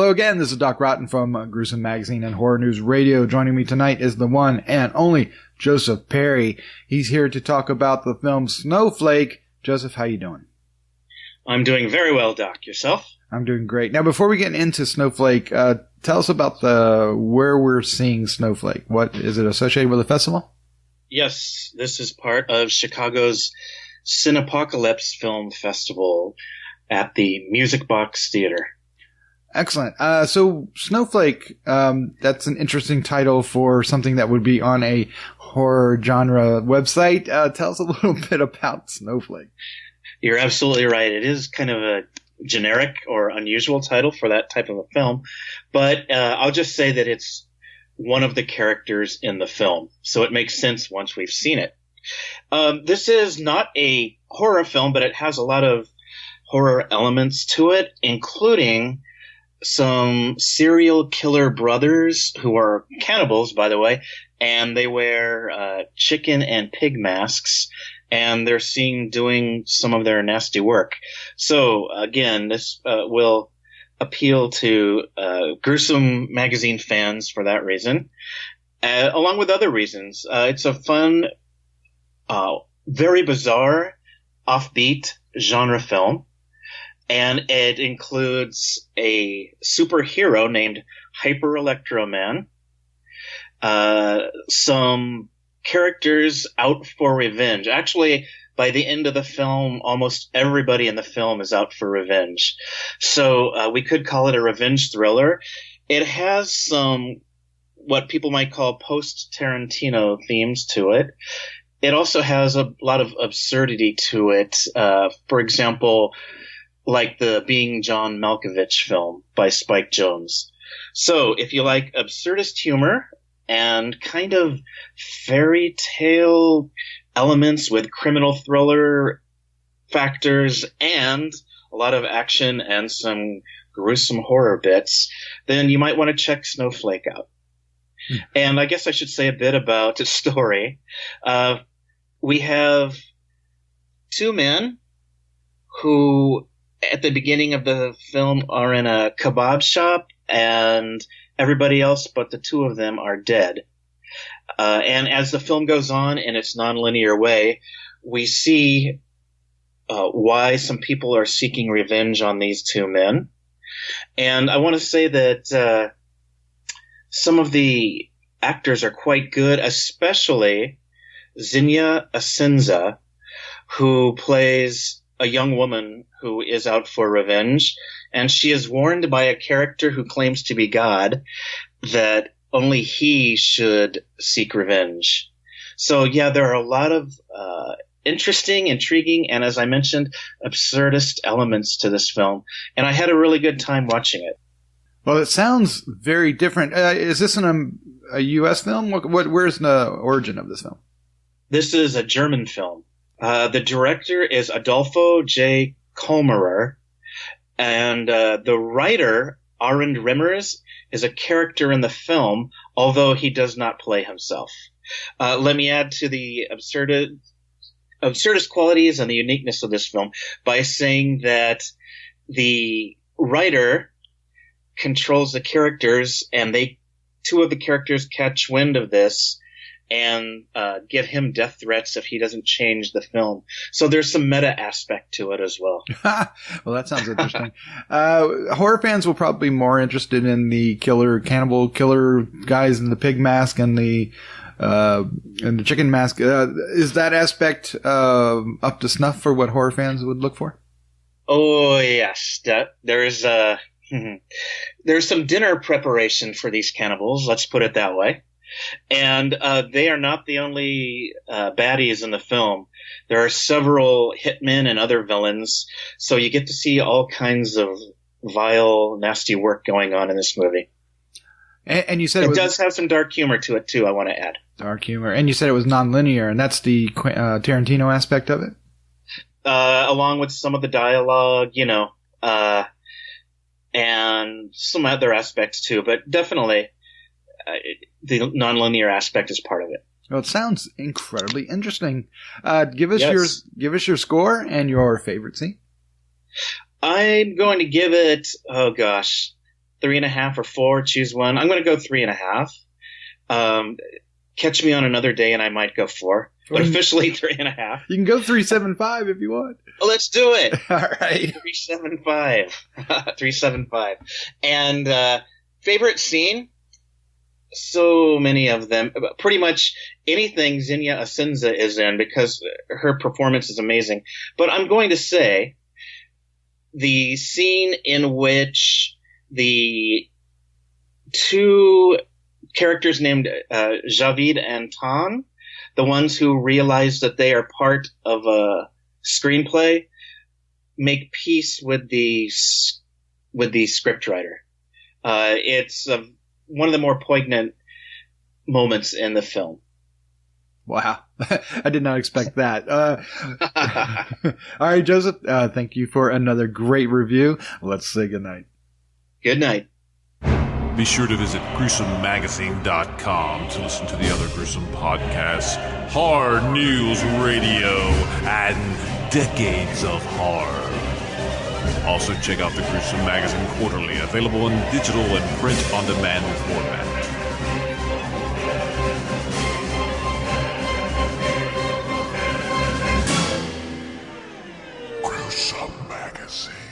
Hello again, this is Doc Rotten from Gruesome Magazine and Horror News Radio. Joining me tonight is the one and only Joseph Perry. He's here to talk about the film Snowflake. Joseph, how you doing? I'm doing very well, Doc. Yourself? I'm doing great. Now, before we get into Snowflake, tell us about where we're seeing Snowflake. What is it associated with a festival? Yes, this is part of Chicago's Cinepocalypse Film Festival at the Music Box Theater. Excellent. So Snowflake, that's an interesting title for something that would be on a horror genre website. Tell us a little bit about Snowflake. You're absolutely right. It is kind of a generic or unusual title for that type of a film, but I'll just say that it's one of the characters in the film, so it makes sense once we've seen it. This is not a horror film, but it has a lot of horror elements to it, including some serial killer brothers who are cannibals, by the way, and they wear chicken and pig masks, and they're seen doing some of their nasty work. So, again, this will appeal to Gruesome Magazine fans for that reason, along with other reasons. It's a fun, very bizarre, offbeat genre film. And it includes a superhero named Hyper Electro Man, some characters out for revenge. Actually, by the end of the film, almost everybody in the film is out for revenge. So we could call it a revenge thriller. It has some what people might call post-Tarantino themes to it. It also has a lot of absurdity to it. For example, like the Being John Malkovich film by Spike Jonze. So if you like absurdist humor and kind of fairy tale elements with criminal thriller factors and a lot of action and some gruesome horror bits, then you might want to check Snowflake out. And I guess I should say a bit about the story. We have two men who at the beginning of the film are in a kebab shop, and everybody else but the two of them are dead. And as the film goes on in its nonlinear way, we see why some people are seeking revenge on these two men. And I want to say that some of the actors are quite good, especially Xenia Assenza, who plays a young woman who is out for revenge, and she is warned by a character who claims to be God that only he should seek revenge. So, yeah, there are a lot of interesting, intriguing, and as I mentioned, absurdist elements to this film, and I had a really good time watching it. Well, it sounds very different. Is this a U.S. film? Where's the origin of this film? This is a German film. The director is Adolfo J. Kolmerer, and the writer, Arend Remmers, is a character in the film, although he does not play himself. Let me add to the absurdist qualities and the uniqueness of this film by saying that the writer controls the characters, and two of the characters catch wind of this and give him death threats if he doesn't change the film. So there's some meta aspect to it as well. Well, that sounds interesting. Horror fans will probably be more interested in the cannibal killer guys in the pig mask and the chicken mask. Is that aspect up to snuff for what horror fans would look for? Oh, yes. There's some dinner preparation for these cannibals. Let's put it that way. And they are not the only baddies in the film. There are several hitmen and other villains, so you get to see all kinds of vile, nasty work going on in this movie. And you said it does have some dark humor to it, too, I want to add. Dark humor. And you said it was nonlinear, and that's the Tarantino aspect of it? Along with some of the dialogue, and some other aspects, too. But definitely the nonlinear aspect is part of it. Well, it sounds incredibly interesting. Give us your score and your favorite scene. I'm going to give it, 3.5 or 4, choose one. I'm going to go 3.5. Catch me on another day and I might go 4, but officially 3.5. You can go 3.75 if you want. Let's do it. All right. 3.75. 3.75. And favorite scene? So many of them. Pretty much anything Xenia Assenza is in, because her performance is amazing. But I'm going to say the scene in which the two characters named Javid and Tan, the ones who realize that they are part of a screenplay, make peace with the scriptwriter. It's one of the more poignant moments in the film. Wow. I did not expect that. All right, Joseph, thank you for another great review. Let's say goodnight. Good night. Be sure to visit gruesommagazine.com to listen to the other gruesome podcasts, Hard News Radio, and Decades of Horror. Also check out the Gruesome Magazine Quarterly, available in digital and print-on-demand format. Gruesome Magazine.